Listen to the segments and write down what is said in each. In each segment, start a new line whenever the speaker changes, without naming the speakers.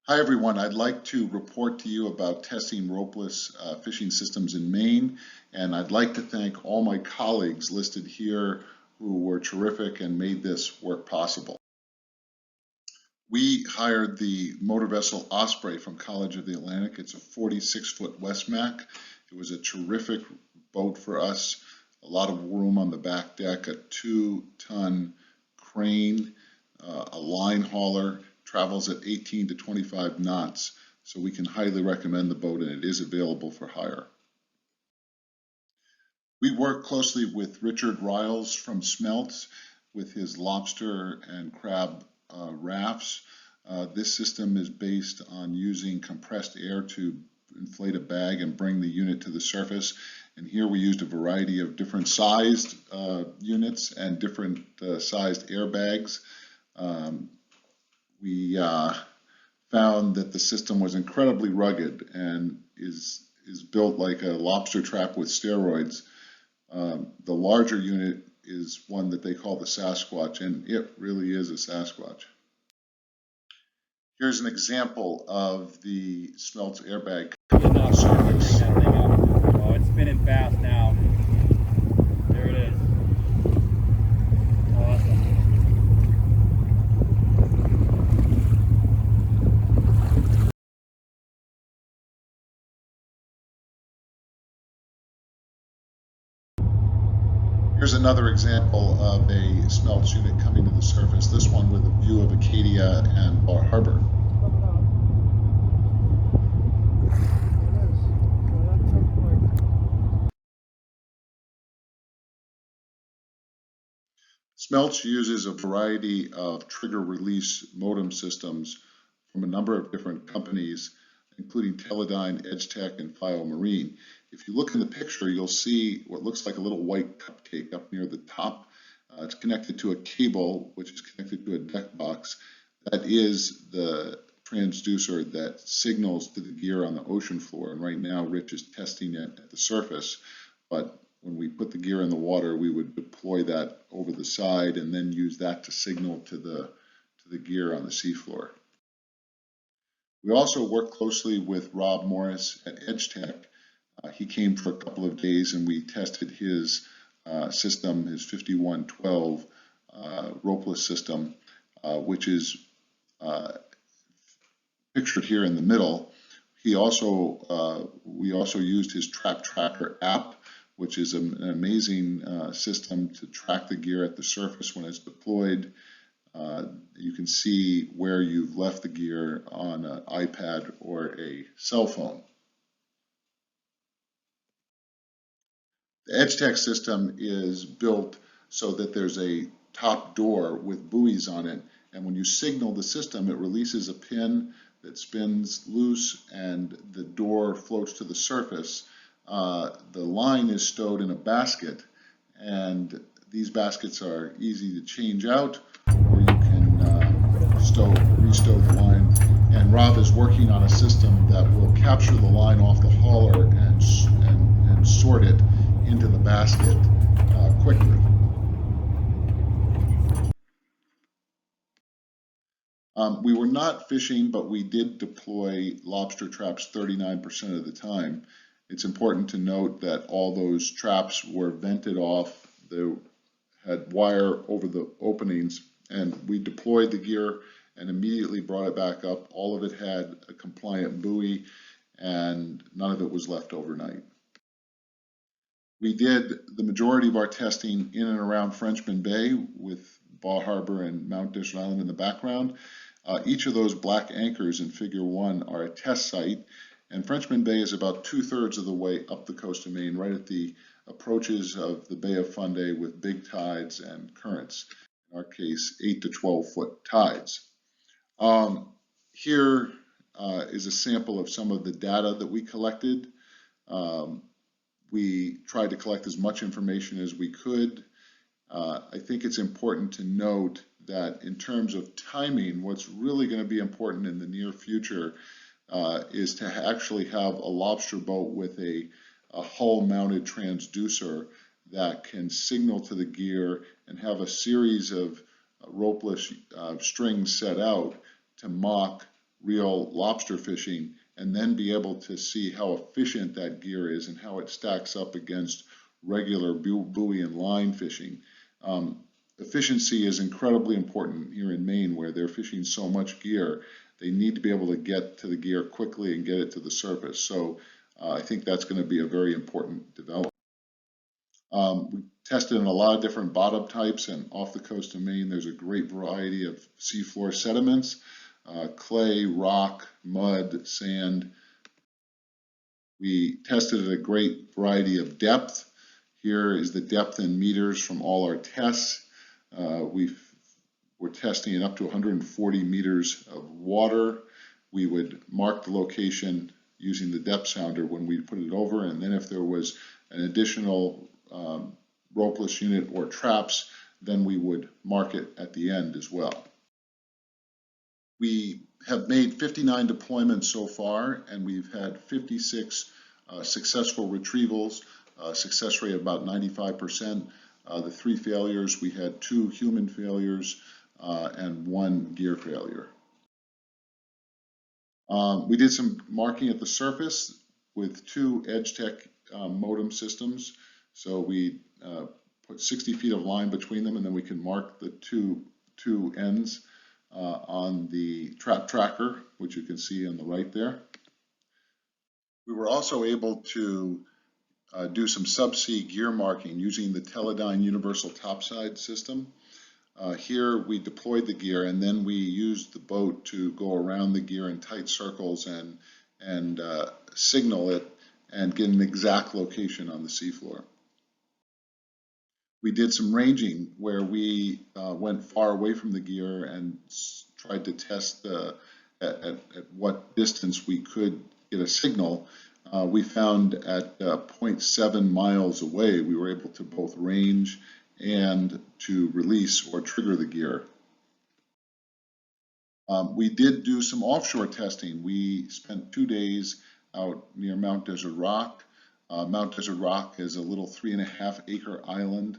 Hi everyone, I'd like to report to you about testing ropeless fishing systems in Maine, and I'd like to thank all my colleagues listed here who were terrific and made this work possible. We hired the motor vessel Osprey from College of the Atlantic. It's a 46-foot Westmac. It was a terrific boat for us, a lot of room on the back deck, a 2-ton crane, a line hauler, travels at 18 to 25 knots, so we can highly recommend the boat, and it is available for hire. We work closely with Richard Riles from Smelts with his lobster and crab rafts. This system is based on using compressed air to inflate a bag and bring the unit to the surface. And here we used a variety of different sized units and different sized airbags. We found that the system was incredibly rugged and is built like a lobster trap with steroids. The larger unit is one that they call the Sasquatch, and it really is a Sasquatch. Here's an example of the Smelts airbag coming to the surface.
Oh, it's spinning fast now. There it is. Awesome.
Here's another example of a Smelts unit coming to the surface, this one with a view of Acadia and Bar Harbor. Smelts uses a variety of trigger release modem systems from a number of different companies, including Teledyne, EdgeTech, and File Marine. If you look in the picture, you'll see what looks like a little white cupcake up near the top. It's connected to a cable, which is connected to a deck box. That is the transducer that signals to the gear on the ocean floor. And right now, Rich is testing it at the surface, but when we put the gear in the water, we would deploy that over the side and then use that to signal to the gear on the seafloor. We also work closely with Rob Morris at EdgeTech. He came for a couple of days and we tested his system, his 5112 ropeless system, which is pictured here in the middle. We also used his Trap Tracker app, which is an amazing system to track the gear at the surface when it's deployed. You can see where you've left the gear on an iPad or a cell phone. The EdgeTech system is built so that there's a top door with buoys on it, and when you signal the system, it releases a pin that spins loose and the door floats to the surface. The line is stowed in a basket, and these baskets are easy to change out, or you can restow the line. And Rob is working on a system that will capture the line off the hauler and sort it into the basket quickly. We were not fishing, but we did deploy lobster traps 39% of the time. It's important to note that all those traps were vented off. They had wire over the openings, and we deployed the gear and immediately brought it back up. All of it had a compliant buoy, and none of it was left overnight. We did the majority of our testing in and around Frenchman Bay with Bar Harbor and Mount Desert Island in the background. Each of those black anchors in Figure 1 are a test site, and Frenchman Bay is about 2/3 of the way up the coast of Maine, right at the approaches of the Bay of Fundy with big tides and currents, in our case 8 to 12 foot tides. Here is a sample of some of the data that we collected. We tried to collect as much information as we could. I think it's important to note that in terms of timing, what's really going to be important in the near future is to actually have a lobster boat with a hull-mounted transducer that can signal to the gear and have a series of ropeless strings set out to mock real lobster fishing, and then be able to see how efficient that gear is and how it stacks up against regular buoy and line fishing. Efficiency is incredibly important here in Maine, where they're fishing so much gear. They need to be able to get to the gear quickly and get it to the surface. So I think that's going to be a very important development. We tested in a lot of different bottom types, and off the coast of Maine, there's a great variety of seafloor sediments, clay, rock, mud, sand. We tested at a great variety of depth. Here is the depth in meters from all our tests. We're testing it up to 140 meters of water. We would mark the location using the depth sounder when we put it over, and then if there was an additional ropeless unit or traps, then we would mark it at the end as well. We have made 59 deployments so far, and we've had 56 successful retrievals, success rate of about 95%. The 3 failures, we had 2 human failures and 1 gear failure. We did some marking at the surface with 2 EdgeTech modem systems. So we put 60 feet of line between them, and then we can mark the two ends on the trap tracker, which you can see on the right there. We were also able to do some subsea gear marking using the Teledyne Universal Topside system. Here we deployed the gear, and then we used the boat to go around the gear in tight circles and signal it and get an exact location on the seafloor. We did some ranging where we went far away from the gear and tried to test at what distance we could get a signal. We found at 0.7 miles away, we were able to both range and to release or trigger the gear. We did do some offshore testing. We spent 2 days out near Mount Desert Rock. Mount Desert Rock is a little 3.5-acre island.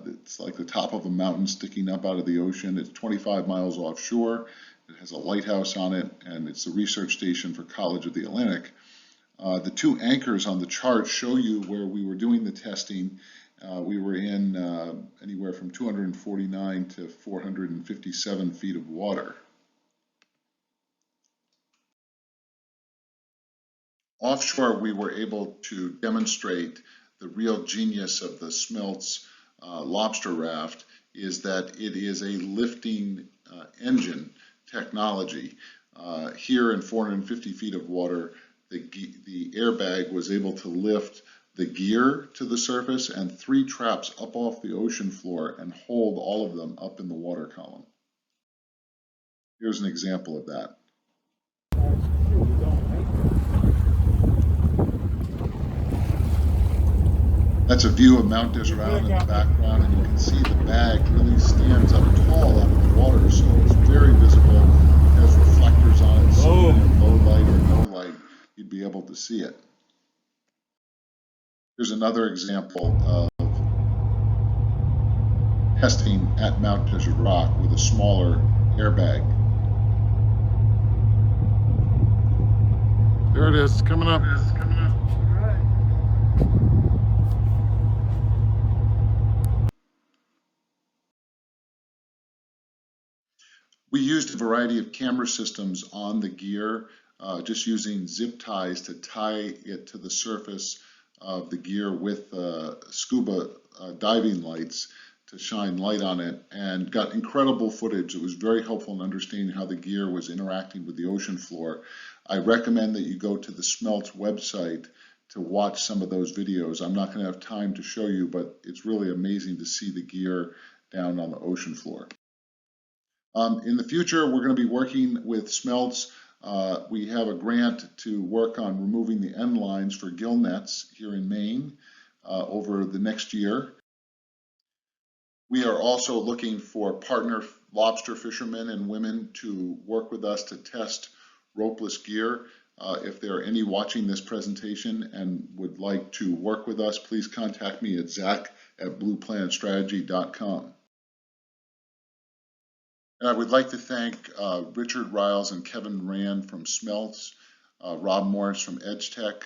It's like the top of a mountain sticking up out of the ocean. It's 25 miles offshore. It has a lighthouse on it, and it's the research station for College of the Atlantic. The 2 anchors on the chart show you where we were doing the testing. We were in anywhere from 249 to 457 feet of water. Offshore, we were able to demonstrate the real genius of the Smelt's lobster raft is that it is a lifting engine technology. Here in 450 feet of water, the airbag was able to lift the gear to the surface and 3 traps up off the ocean floor and hold all of them up in the water column. Here's an example of that. That's a view of Mount Desert Island in the background, and you can see the bag really stands up tall out of the water, so it's very visible. It has reflectors on it, so in low light or no light, you'd be able to see it. Here's another example of testing at Mount Desert Rock with a smaller airbag. There it is, coming up. We used a variety of camera systems on the gear, just using zip ties to tie it to the surface of the gear with scuba diving lights to shine light on it, and got incredible footage. It was very helpful in understanding how the gear was interacting with the ocean floor. I recommend that you go to the Smelt's website to watch some of those videos. I'm not going to have time to show you, but it's really amazing to see the gear down on the ocean floor. In the future, we're going to be working with Smelt's. We have a grant to work on removing the end lines for gill nets here in Maine over the next year. We are also looking for partner lobster fishermen and women to work with us to test ropeless gear. If there are any watching this presentation and would like to work with us, please contact me at zach@blueplanetstrategy.com. And I would like to thank Richard Riles and Kevin Rand from Smelts, Rob Morris from EdgeTech,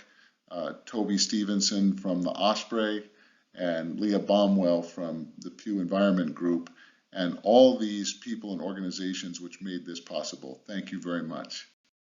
Toby Stevenson from the Osprey, and Leah Baumwell from the Pew Environment Group, and all these people and organizations which made this possible. Thank you very much.